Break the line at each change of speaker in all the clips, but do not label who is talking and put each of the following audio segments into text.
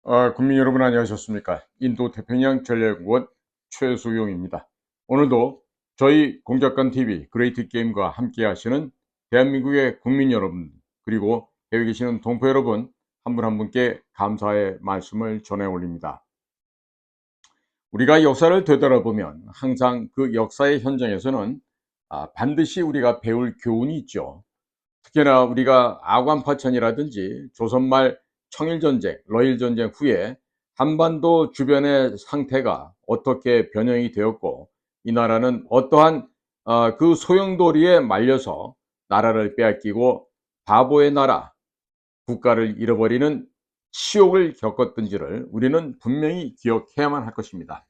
국민 여러분 안녕하셨습니까? 인도 태평양 전략연구원 최수용입니다. 오늘도 저희 공작관TV 그레이트 게임과 함께 하시는 대한민국의 국민 여러분 그리고 해외에 계시는 동포 여러분 한 분 한 분께 감사의 말씀을 전해 올립니다. 우리가 역사를 되돌아보면 항상 그 역사의 현장에서는 반드시 우리가 배울 교훈이 있죠. 특히나 우리가 아관파천이라든지 조선말 청일전쟁, 러일전쟁 후에 한반도 주변의 상태가 어떻게 변형이 되었고 이 나라는 어떠한 그 소용돌이에 말려서 나라를 빼앗기고 바보의 나라, 국가를 잃어버리는 치욕을 겪었던지를 우리는 분명히 기억해야만 할 것입니다.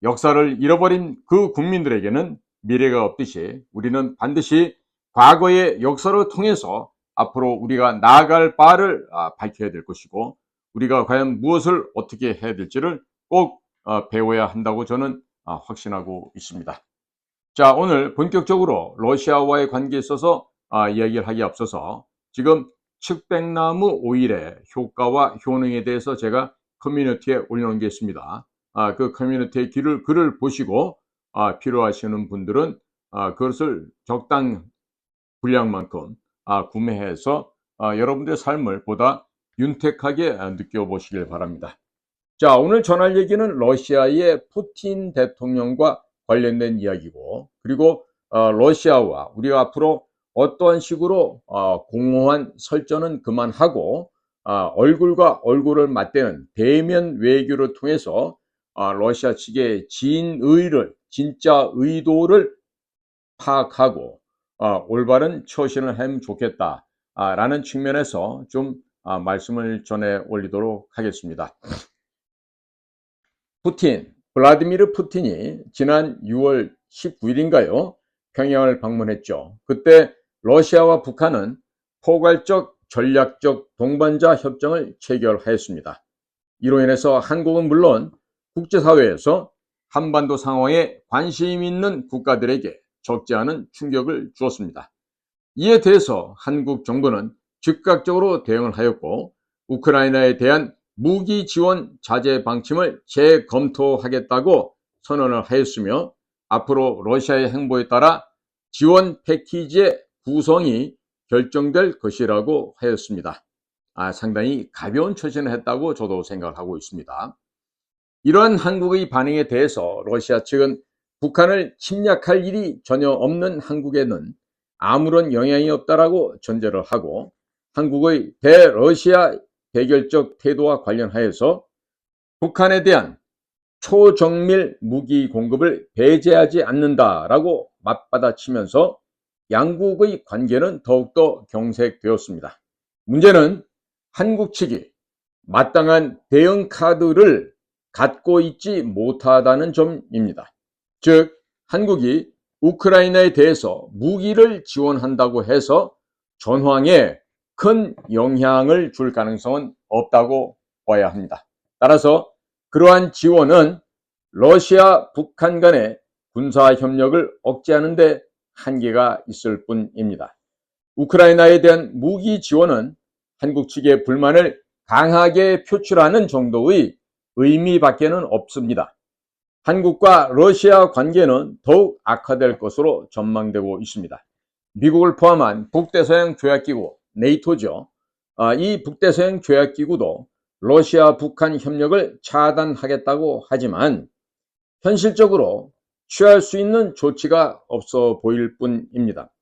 역사를 잃어버린 그 국민들에게는 미래가 없듯이 우리는 반드시 과거의 역사를 통해서 앞으로 우리가 나아갈 바를 밝혀야 될 것이고 우리가 과연 무엇을 어떻게 해야 될지를 꼭 배워야 한다고 저는 확신하고 있습니다. 자, 오늘 본격적으로 러시아와의 관계에 있어서 이야기를 하기에 앞서서 지금 측백나무 오일의 효과와 효능에 대해서 제가 커뮤니티에 올려놓은 게 있습니다. 그 커뮤니티의 글을 보시고 필요하시는 분들은 그것을 적당 분량만큼 구매해서 여러분들의 삶을 보다 윤택하게 느껴보시길 바랍니다. 자, 오늘 전할 얘기는 러시아의 푸틴 대통령과 관련된 이야기고 그리고 러시아와 우리가 앞으로 어떠한 식으로 공허한 설전은 그만하고 얼굴과 얼굴을 맞대는 대면 외교를 통해서 러시아 측의 진짜 의도를 파악하고 올바른 처신을 하면 좋겠다 라는 측면에서 좀 말씀을 전해 올리도록 하겠습니다. 블라디미르 푸틴이 지난 6월 19일인가요? 평양을 방문했죠. 그때 러시아와 북한은 포괄적 전략적 동반자 협정을 체결하였습니다. 이로 인해서 한국은 물론 국제사회에서 한반도 상황에 관심 있는 국가들에게 적지 않은 충격을 주었습니다. 이에 대해서 한국 정부는 즉각적으로 대응을 하였고 우크라이나에 대한 무기 지원 자제 방침을 재검토하겠다고 선언을 하였으며 앞으로 러시아의 행보에 따라 지원 패키지의 구성이 결정될 것이라고 하였습니다. 상당히 가벼운 처신을 했다고 저도 생각을 하고 있습니다. 이러한 한국의 반응에 대해서 러시아 측은 북한을 침략할 일이 전혀 없는 한국에는 아무런 영향이 없다라고 전제를 하고 한국의 대러시아 대결적 태도와 관련하여서 북한에 대한 초정밀 무기 공급을 배제하지 않는다라고 맞받아치면서 양국의 관계는 더욱더 경색되었습니다. 문제는 한국 측이 마땅한 대응 카드를 갖고 있지 못하다는 점입니다. 즉 한국이 우크라이나에 대해서 무기를 지원한다고 해서 전황에 큰 영향을 줄 가능성은 없다고 봐야 합니다. 따라서 그러한 지원은 러시아, 북한 간의 군사협력을 억제하는 데 한계가 있을 뿐입니다. 우크라이나에 대한 무기 지원은 한국 측의 불만을 강하게 표출하는 정도의 의미밖에는 없습니다. 한국과 러시아 관계는 더욱 악화될 것으로 전망되고 있습니다. 미국을 포함한 북대서양 조약기구 네이토죠. 이 북대서양 조약기구도 러시아 북한 협력을 차단하겠다고 하지만 현실적으로 취할 수 있는 조치가 없어 보일 뿐입니다.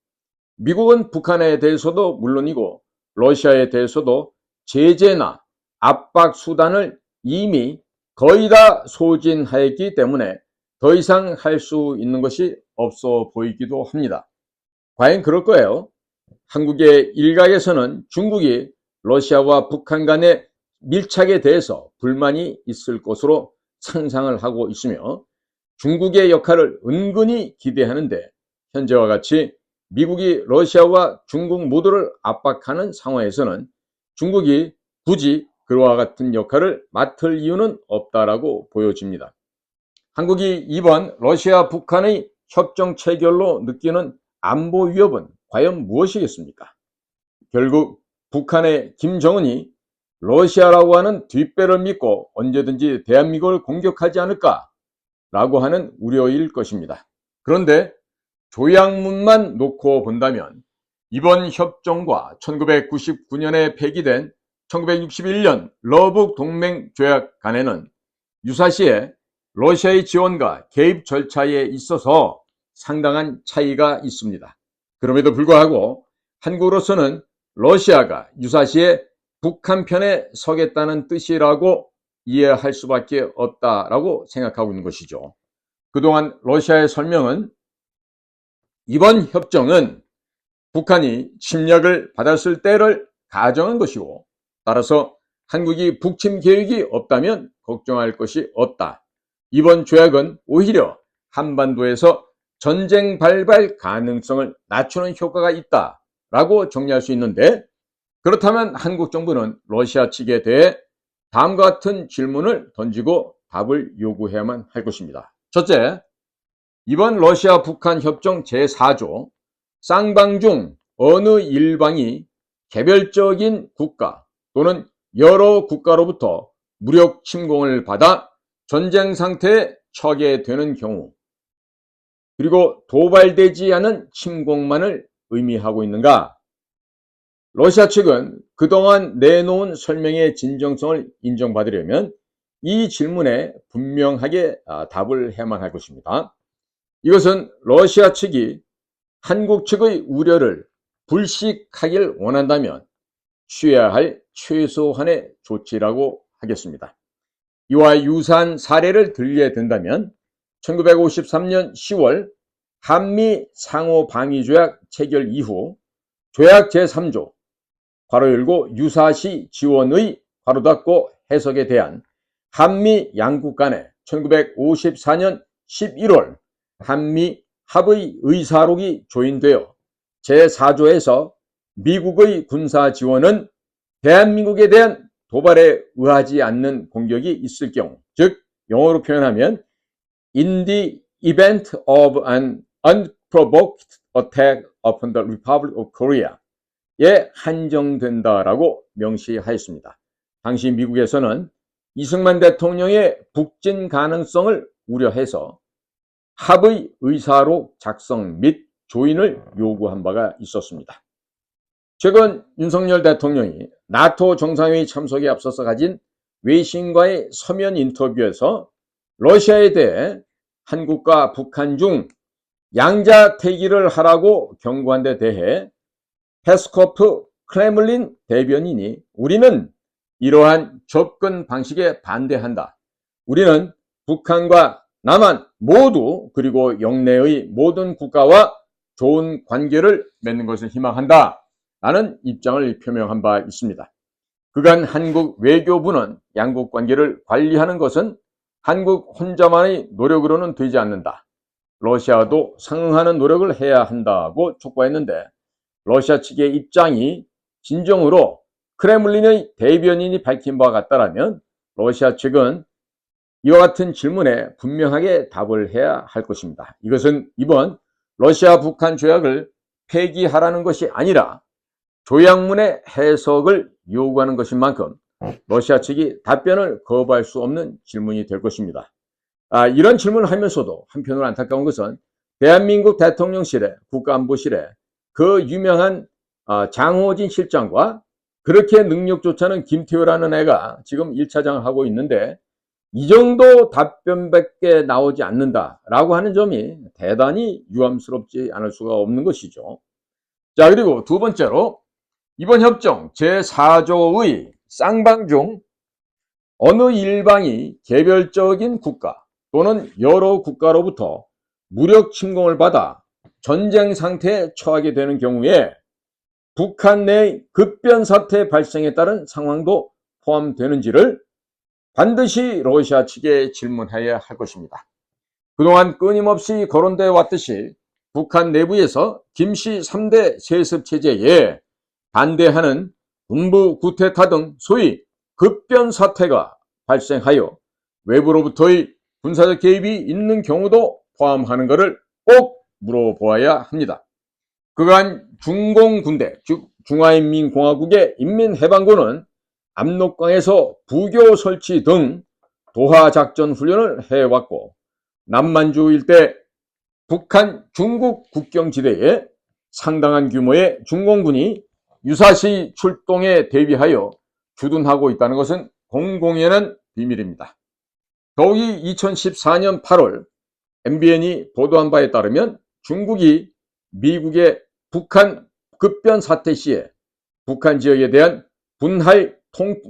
미국은 북한에 대해서도 물론이고 러시아에 대해서도 제재나 압박 수단을 이미 거의 다 소진하였기 때문에 더 이상 할 수 있는 것이 없어 보이기도 합니다. 과연 그럴 거예요? 한국의 일각에서는 중국이 러시아와 북한 간의 밀착에 대해서 불만이 있을 것으로 상상을 하고 있으며 중국의 역할을 은근히 기대하는데 현재와 같이 미국이 러시아와 중국 모두를 압박하는 상황에서는 중국이 굳이 그와 같은 역할을 맡을 이유는 없다라고 보여집니다. 한국이 이번 러시아 북한의 협정 체결로 느끼는 안보 위협은 과연 무엇이겠습니까? 결국 북한의 김정은이 러시아라고 하는 뒷배를 믿고 언제든지 대한민국을 공격하지 않을까라고 하는 우려일 것입니다. 그런데 조약문만 놓고 본다면 이번 협정과 1999년에 폐기된 1961년 러북 동맹 조약 간에는 유사시에 러시아의 지원과 개입 절차에 있어서 상당한 차이가 있습니다. 그럼에도 불구하고 한국으로서는 러시아가 유사시에 북한 편에 서겠다는 뜻이라고 이해할 수밖에 없다라고 생각하고 있는 것이죠. 그동안 러시아의 설명은 이번 협정은 북한이 침략을 받았을 때를 가정한 것이고, 따라서 한국이 북침 계획이 없다면 걱정할 것이 없다. 이번 조약은 오히려 한반도에서 전쟁 발발 가능성을 낮추는 효과가 있다라고 정리할 수 있는데, 그렇다면 한국 정부는 러시아 측에 대해 다음과 같은 질문을 던지고 답을 요구해야만 할 것입니다. 첫째, 이번 러시아 북한 협정 제4조 쌍방 중 어느 일방이 개별적인 국가 또는 여러 국가로부터 무력 침공을 받아 전쟁 상태에 처하게 되는 경우, 그리고 도발되지 않은 침공만을 의미하고 있는가? 러시아 측은 그동안 내놓은 설명의 진정성을 인정받으려면 이 질문에 분명하게 답을 해야만 할 것입니다. 이것은 러시아 측이 한국 측의 우려를 불식하길 원한다면 취해야 할 최소한의 조치라고 하겠습니다. 이와 유사한 사례를 들게 된다면 1953년 10월 한미 상호방위조약 체결 이후 조약 제3조 괄호 열고 유사시 지원의 괄호 닫고 해석에 대한 한미 양국 간의 1954년 11월 한미 합의 의사록이 조인되어 제4조에서 미국의 군사 지원은 대한민국에 대한 도발에 의하지 않는 공격이 있을 경우, 즉 영어로 표현하면 in the event of an unprovoked attack upon the Republic of Korea에 한정된다라고 명시하였습니다. 당시 미국에서는 이승만 대통령의 북진 가능성을 우려해서 합의 의사록 작성 및 조인을 요구한 바가 있었습니다. 최근 윤석열 대통령이 나토 정상회의 참석에 앞서서 가진 외신과의 서면 인터뷰에서 러시아에 대해 한국과 북한 중 양자택일을 하라고 경고한 데 대해 페스코프 크레물린 대변인이 우리는 이러한 접근 방식에 반대한다. 우리는 북한과 남한 모두 그리고 영내의 모든 국가와 좋은 관계를 맺는 것을 희망한다. 라는 입장을 표명한 바 있습니다. 그간 한국 외교부는 양국 관계를 관리하는 것은 한국 혼자만의 노력으로는 되지 않는다. 러시아도 상응하는 노력을 해야 한다고 촉구했는데 러시아 측의 입장이 진정으로 크레물린의 대변인이 밝힌 바와 같다라면 러시아 측은 이와 같은 질문에 분명하게 답을 해야 할 것입니다. 이것은 이번 러시아 북한 조약을 폐기하라는 것이 아니라 조약문의 해석을 요구하는 것인 만큼 러시아 측이 답변을 거부할 수 없는 질문이 될 것입니다. 이런 질문을 하면서도 한편으로 안타까운 것은 대한민국 대통령실에 국가안보실에 그 유명한 장호진 실장과 그렇게 능력조차는 김태호라는 애가 지금 1차장을 하고 있는데 이 정도 답변밖에 나오지 않는다라고 하는 점이 대단히 유감스럽지 않을 수가 없는 것이죠. 자, 그리고 두 번째로 이번 협정 제4조의 쌍방 중 어느 일방이 개별적인 국가 또는 여러 국가로부터 무력 침공을 받아 전쟁 상태에 처하게 되는 경우에 북한 내 급변 사태 발생에 따른 상황도 포함되는지를 반드시 러시아 측에 질문해야 할 것입니다. 그동안 끊임없이 거론되어 왔듯이 북한 내부에서 김씨 3대 세습체제에 반대하는 군부 구테타 등 소위 급변 사태가 발생하여 외부로부터의 군사적 개입이 있는 경우도 포함하는 것을 꼭 물어보아야 합니다. 그간 중공군대, 즉 중화인민공화국의 인민해방군은 압록강에서 부교 설치 등 도하작전 훈련을 해왔고, 남만주 일대 북한 중국 국경지대에 상당한 규모의 중공군이 유사시 출동에 대비하여 주둔하고 있다는 것은 공공연한 비밀입니다. 더욱이 2014년 8월 MBN이 보도한 바에 따르면 중국이 미국의 북한 급변 사태 시에 북한 지역에 대한 분할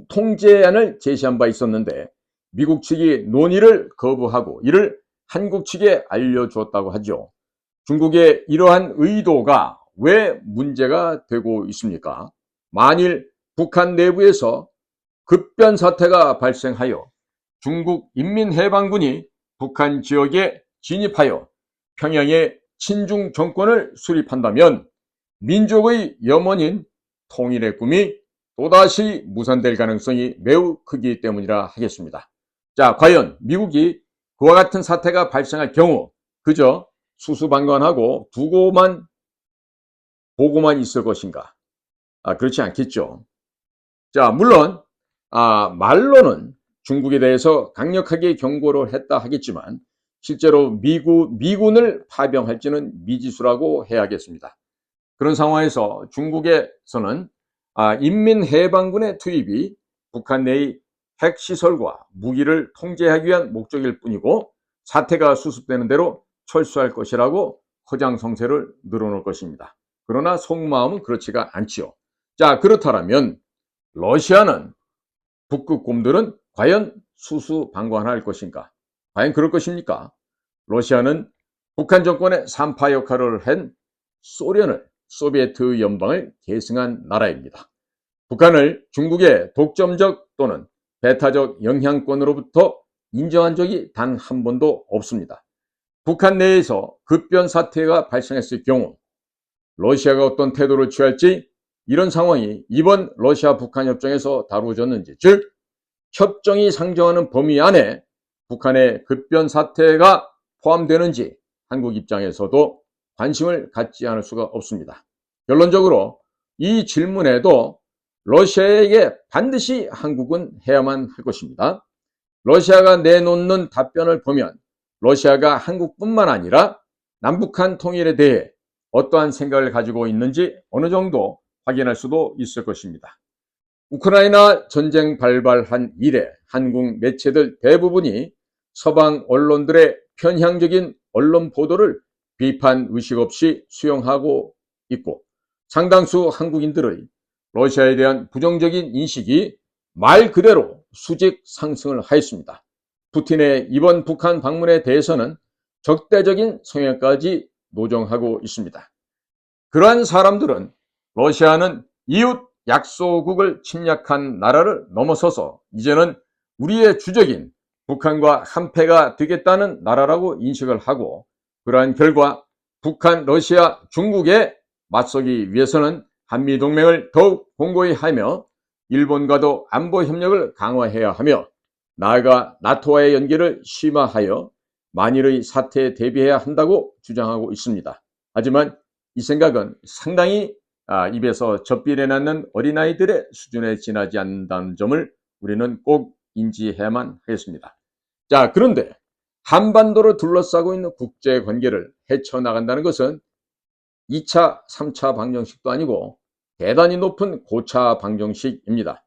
통제안을 제시한 바 있었는데, 미국 측이 논의를 거부하고 이를 한국 측에 알려주었다고 하죠. 중국의 이러한 의도가 왜 문제가 되고 있습니까? 만일 북한 내부에서 급변 사태가 발생하여 중국 인민해방군이 북한 지역에 진입하여 평양의 친중 정권을 수립한다면 민족의 염원인 통일의 꿈이 또다시 무산될 가능성이 매우 크기 때문이라 하겠습니다. 자, 과연 미국이 그와 같은 사태가 발생할 경우 그저 수수방관하고 보고만 있을 것인가? 그렇지 않겠죠. 자, 물론 말로는 중국에 대해서 강력하게 경고를 했다 하겠지만 실제로 미군을 파병할지는 미지수라고 해야겠습니다. 그런 상황에서 중국에서는 인민해방군의 투입이 북한 내의 핵시설과 무기를 통제하기 위한 목적일 뿐이고 사태가 수습되는 대로 철수할 것이라고 허장성세를 늘어놓을 것입니다. 그러나 속마음은 그렇지가 않지요. 자, 그렇다면 러시아는 북극 곰들은 과연 수수방관할 것인가? 과연 그럴 것입니까? 러시아는 북한 정권의 산파 역할을 한 소비에트 연방을 계승한 나라입니다. 북한을 중국의 독점적 또는 배타적 영향권으로부터 인정한 적이 단 한 번도 없습니다. 북한 내에서 급변 사태가 발생했을 경우 러시아가 어떤 태도를 취할지, 이런 상황이 이번 러시아-북한 협정에서 다루어졌는지, 즉 협정이 상정하는 범위 안에 북한의 급변 사태가 포함되는지 한국 입장에서도 관심을 갖지 않을 수가 없습니다. 결론적으로 이 질문에도 러시아에게 반드시 한국은 해야만 할 것입니다. 러시아가 내놓는 답변을 보면 러시아가 한국뿐만 아니라 남북한 통일에 대해 어떠한 생각을 가지고 있는지 어느 정도 확인할 수도 있을 것입니다. 우크라이나 전쟁 발발한 이래 한국 매체들 대부분이 서방 언론들의 편향적인 언론 보도를 비판 의식 없이 수용하고 있고, 상당수 한국인들의 러시아에 대한 부정적인 인식이 말 그대로 수직 상승을 하였습니다. 푸틴의 이번 북한 방문에 대해서는 적대적인 성향까지 노정하고 있습니다. 그러한 사람들은 러시아는 이웃 약소국을 침략한 나라를 넘어서서 이제는 우리의 주적인 북한과 한패가 되겠다는 나라라고 인식을 하고, 그러한 결과 북한, 러시아, 중국에 맞서기 위해서는 한미동맹을 더욱 공고히 하며 일본과도 안보 협력을 강화해야 하며 나아가 나토와의 연계를 심화하여 만일의 사태에 대비해야 한다고 주장하고 있습니다. 하지만 이 생각은 상당히 입에서 젖비내 낳는 어린아이들의 수준에 지나지 않는다는 점을 우리는 꼭 인지해야만 하겠습니다. 자, 그런데 한반도를 둘러싸고 있는 국제관계를 헤쳐나간다는 것은 2차, 3차 방정식도 아니고 대단히 높은 고차 방정식입니다.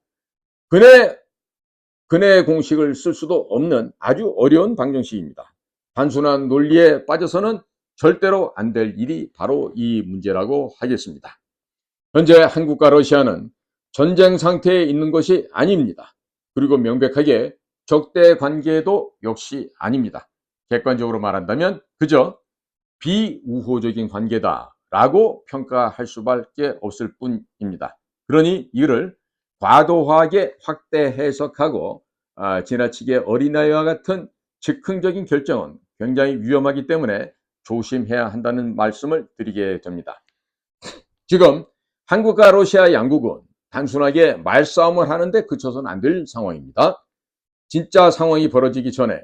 근해 공식을 쓸 수도 없는 아주 어려운 방정식입니다. 단순한 논리에 빠져서는 절대로 안 될 일이 바로 이 문제라고 하겠습니다. 현재 한국과 러시아는 전쟁 상태에 있는 것이 아닙니다. 그리고 명백하게 적대 관계도 역시 아닙니다. 객관적으로 말한다면 그저 비우호적인 관계다라고 평가할 수밖에 없을 뿐입니다. 그러니 이를 과도하게 확대 해석하고 지나치게 어린아이와 같은 즉흥적인 결정은 굉장히 위험하기 때문에 조심해야 한다는 말씀을 드리게 됩니다. 지금 한국과 러시아 양국은 단순하게 말싸움을 하는데 그쳐서는 안 될 상황입니다. 진짜 상황이 벌어지기 전에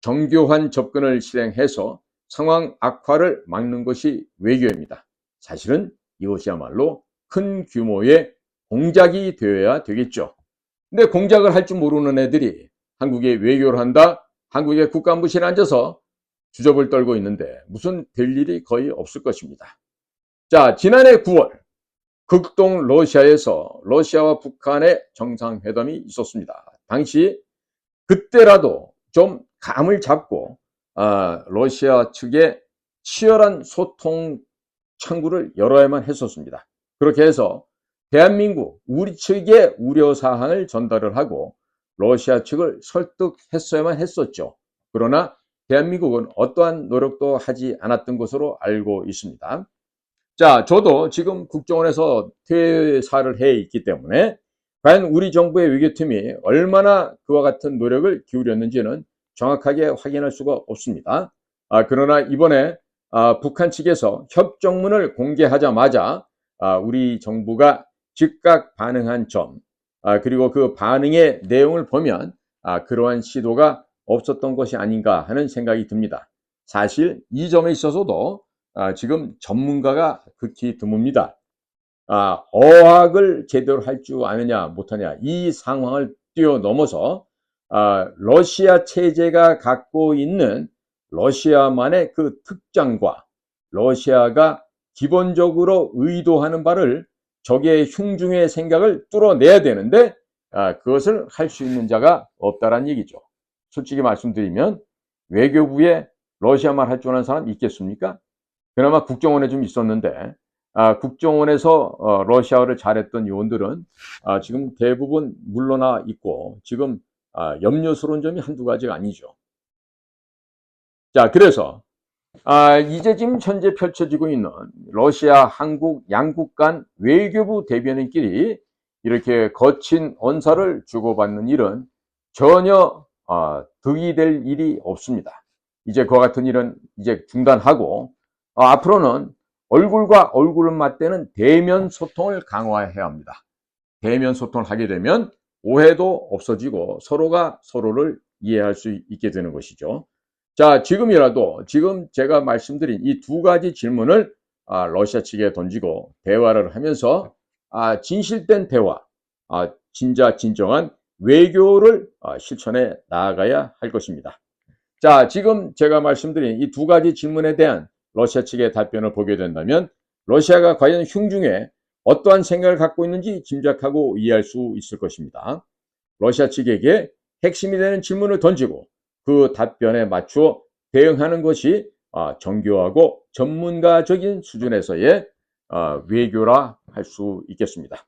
정교한 접근을 실행해서 상황 악화를 막는 것이 외교입니다. 사실은 이것이야말로 큰 규모의 공작이 되어야 되겠죠. 근데 공작을 할 줄 모르는 애들이 한국에 외교를 한다, 한국의 국가안보실에 앉아서 주접을 떨고 있는데 무슨 될 일이 거의 없을 것입니다. 자, 지난해 9월 극동 러시아에서 러시아와 북한의 정상회담이 있었습니다. 당시 그때라도 좀 감을 잡고 러시아 측에 치열한 소통 창구를 열어야만 했었습니다. 그렇게 해서 대한민국 우리 측의 우려사항을 전달을 하고 러시아 측을 설득했어야만 했었죠. 그러나 대한민국은 어떠한 노력도 하지 않았던 것으로 알고 있습니다. 자, 저도 지금 국정원에서 퇴사를 해 있기 때문에 과연 우리 정부의 외교팀이 얼마나 그와 같은 노력을 기울였는지는 정확하게 확인할 수가 없습니다. 그러나 이번에 북한 측에서 협정문을 공개하자마자 우리 정부가 즉각 반응한 점, 그리고 그 반응의 내용을 보면 그러한 시도가 없었던 것이 아닌가 하는 생각이 듭니다. 사실 이 점에 있어서도 지금 전문가가 극히 드뭅니다. 어학을 제대로 할 줄 아느냐 못하냐 이 상황을 뛰어넘어서 러시아 체제가 갖고 있는 러시아만의 그 특장과 러시아가 기본적으로 의도하는 바를 적의 흉중의 생각을 뚫어내야 되는데 그것을 할 수 있는 자가 없다란 얘기죠. 솔직히 말씀드리면 외교부에 러시아말 할 줄 아는 사람 있겠습니까? 그나마 국정원에 좀 있었는데 국정원에서 러시아어를 잘했던 요원들은 지금 대부분 물러나 있고 지금 염려스러운 점이 한두 가지가 아니죠. 자, 그래서 이제 지금 현재 펼쳐지고 있는 러시아, 한국 양국 간 외교부 대변인끼리 이렇게 거친 언사를 주고받는 일은 전혀 득이 될 일이 없습니다. 이제 그와 같은 일은 이제 중단하고 앞으로는 얼굴과 얼굴을 맞대는 대면 소통을 강화해야 합니다. 대면 소통을 하게 되면 오해도 없어지고 서로가 서로를 이해할 수 있게 되는 것이죠. 자, 지금이라도 지금 제가 말씀드린 이 두 가지 질문을 러시아 측에 던지고 대화를 하면서 진실된 대화, 진정한 외교를 실천해 나아가야 할 것입니다. 자, 지금 제가 말씀드린 이 두 가지 질문에 대한 러시아 측의 답변을 보게 된다면 러시아가 과연 흉중에 어떠한 생각을 갖고 있는지 짐작하고 이해할 수 있을 것입니다. 러시아 측에게 핵심이 되는 질문을 던지고 그 답변에 맞추어 대응하는 것이 정교하고 전문가적인 수준에서의 외교라 할 수 있겠습니다.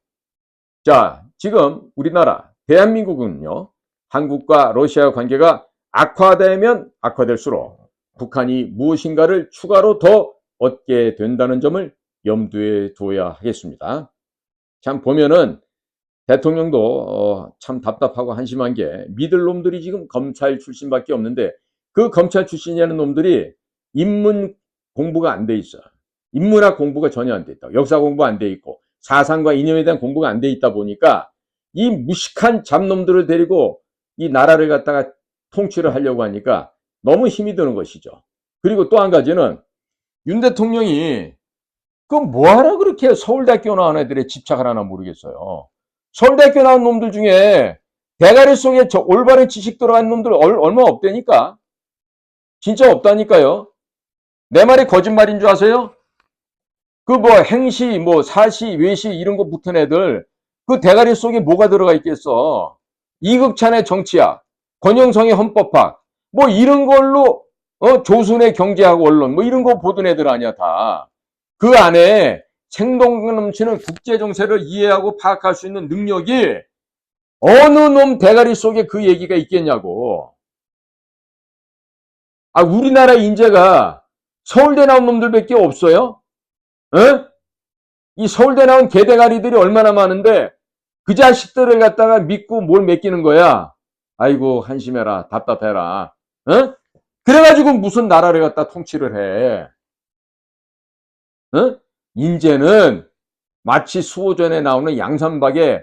자, 지금 우리나라 대한민국은요, 한국과 러시아 관계가 악화되면 악화될수록 북한이 무엇인가를 추가로 더 얻게 된다는 점을 염두에 둬야 하겠습니다. 참 보면은 대통령도 참 답답하고 한심한 게 믿을 놈들이 지금 검찰 출신밖에 없는데 그 검찰 출신이라는 놈들이 인문 공부가 안 돼 있어. 인문학 공부가 전혀 안 돼 있다. 역사 공부 안 돼 있고 사상과 이념에 대한 공부가 안 돼 있다 보니까 이 무식한 잡놈들을 데리고 이 나라를 갖다가 통치를 하려고 하니까 너무 힘이 드는 것이죠. 그리고 또 한 가지는 윤 대통령이 그 뭐하러 그렇게 서울대학교 나온 애들에 집착을 하나 모르겠어요. 서울대학교 나온 놈들 중에 대가리 속에 저 올바른 지식 들어간 놈들 얼마 없다니까. 진짜 없다니까요. 내 말이 거짓말인 줄 아세요? 그 뭐 행시, 뭐 사시, 외시 이런 거 붙은 애들 그 대가리 속에 뭐가 들어가 있겠어. 이극찬의 정치학, 권영성의 헌법학 뭐 이런 걸로 조선의 경제하고 언론 뭐 이런 거 보던 애들 아니야 다. 그 안에 생동 넘치는 국제 정세를 이해하고 파악할 수 있는 능력이 어느 놈 대가리 속에 그 얘기가 있겠냐고. 우리나라 인재가 서울대 나온 놈들밖에 없어요? 에? 이 서울대 나온 개대가리들이 얼마나 많은데 그 자식들을 갖다가 믿고 뭘 맡기는 거야? 아이고 한심해라 답답해라. 에? 그래가지고 무슨 나라를 갖다 통치를 해? 인재는 마치 수호전에 나오는 양산박에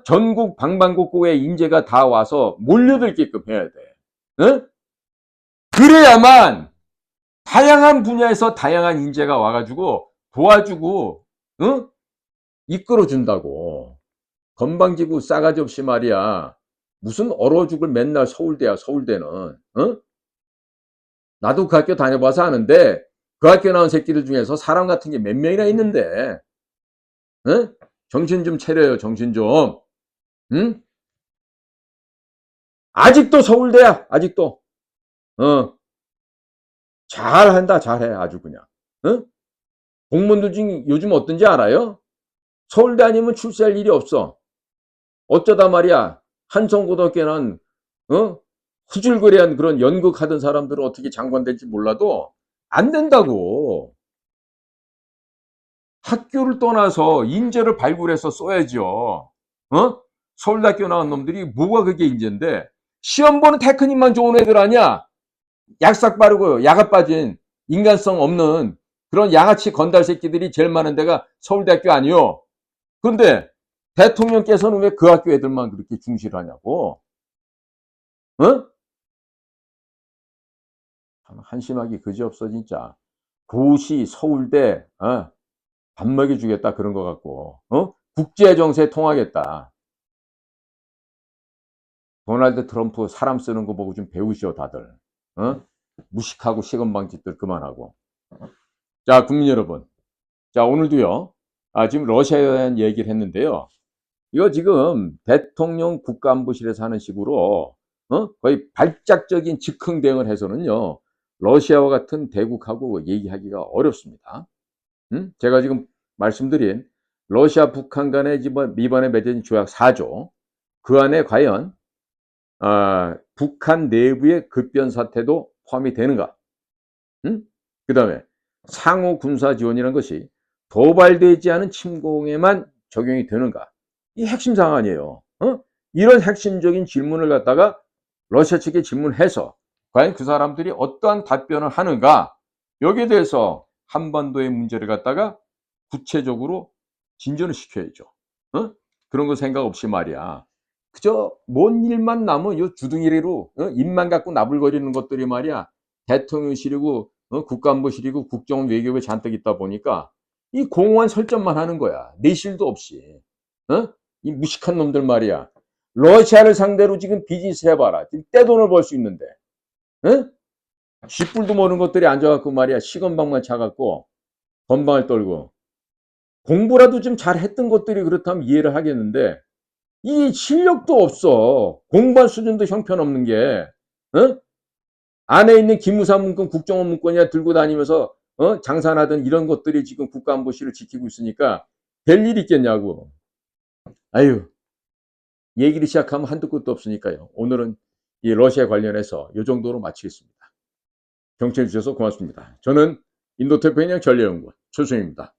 전국 방방곡곡의 인재가 다 와서 몰려들게끔 해야 돼. 그래야만 다양한 분야에서 다양한 인재가 와가지고 도와주고 이끌어준다고. 건방지고 싸가지 없이 말이야. 무슨 얼어 죽을 맨날 서울대야, 서울대는. 어? 나도 그 학교 다녀봐서 아는데 그 학교 나온 새끼들 중에서 사람 같은 게 몇 명이나 있는데. 어? 정신 좀 차려요, 정신 좀. 응? 아직도 서울대야, 아직도. 어, 잘한다, 잘해, 아주 그냥. 어? 공무원들 중 요즘 어떤지 알아요? 서울대 아니면 출세할 일이 없어. 어쩌다 말이야, 한성고등학교는, 어? 후줄거리한 그런 연극하던 사람들은 어떻게 장관 될지 몰라도 안 된다고. 학교를 떠나서 인재를 발굴해서 써야죠. 어? 서울대학교 나온 놈들이 뭐가 그게 인재인데 시험 보는 테크닉만 좋은 애들 아니야. 약삭 빠르고 야가 빠진 인간성 없는 그런 양아치 건달 새끼들이 제일 많은 데가 서울대학교 아니요. 그런데 대통령께서는 왜 그 학교 애들만 그렇게 중시하냐고. 어? 한심하기 그지없어 진짜. 고시 서울대 밥 먹여주겠다 그런 것 같고 국제정세 통하겠다. 도널드 트럼프 사람 쓰는 거 보고 좀 배우시오 다들. 어? 무식하고 시건방짓들 그만하고. 자 국민 여러분, 자 오늘도요. 지금 러시아에 대한 얘기를 했는데요. 이거 지금 대통령 국가안보실에서 하는 식으로 거의 발작적인 즉흥 대응을 해서는요. 러시아와 같은 대국하고 얘기하기가 어렵습니다. 제가 지금 말씀드린 러시아 북한 간의 이번에 맺은 조약 4조 그 안에 과연 북한 내부의 급변 사태도 포함이 되는가? 그 다음에 상호 군사 지원이라는 것이 도발되지 않은 침공에만 적용이 되는가? 이 핵심 사안이에요. 이런 핵심적인 질문을 갖다가 러시아 측에 질문해서 과연 그 사람들이 어떠한 답변을 하는가? 여기에 대해서 한반도의 문제를 갖다가 구체적으로 진전을 시켜야죠. 그런 거 생각 없이 말이야. 그저 뭔 일만 나면 요 주둥이로 입만 갖고 나불거리는 것들이 말이야. 대통령실이고 국가안보실이고 국정원 외교부에 잔뜩 있다 보니까 이 공허한 설정만 하는 거야. 내실도 없이. 이 무식한 놈들 말이야. 러시아를 상대로 지금 비즈니스 해봐라. 지금 떼돈을 벌 수 있는데. 쥐뿔도 모르는 것들이 앉아갖고 말이야. 시건방만 차갖고 건방을 떨고. 공부라도 좀 잘했던 것들이 그렇다면 이해를 하겠는데 이 실력도 없어. 공부한 수준도 형편없는 게. 안에 있는 기무사 문건, 국정원 문건이야 들고 다니면서 장산하던 이런 것들이 지금 국가안보실을 지키고 있으니까 될 일 있겠냐고. 아유, 얘기를 시작하면 한두 끝도 없으니까요. 오늘은 이 러시아 관련해서 이 정도로 마치겠습니다. 경청해 주셔서 고맙습니다. 저는 인도태평양 전략연구원 최수영입니다.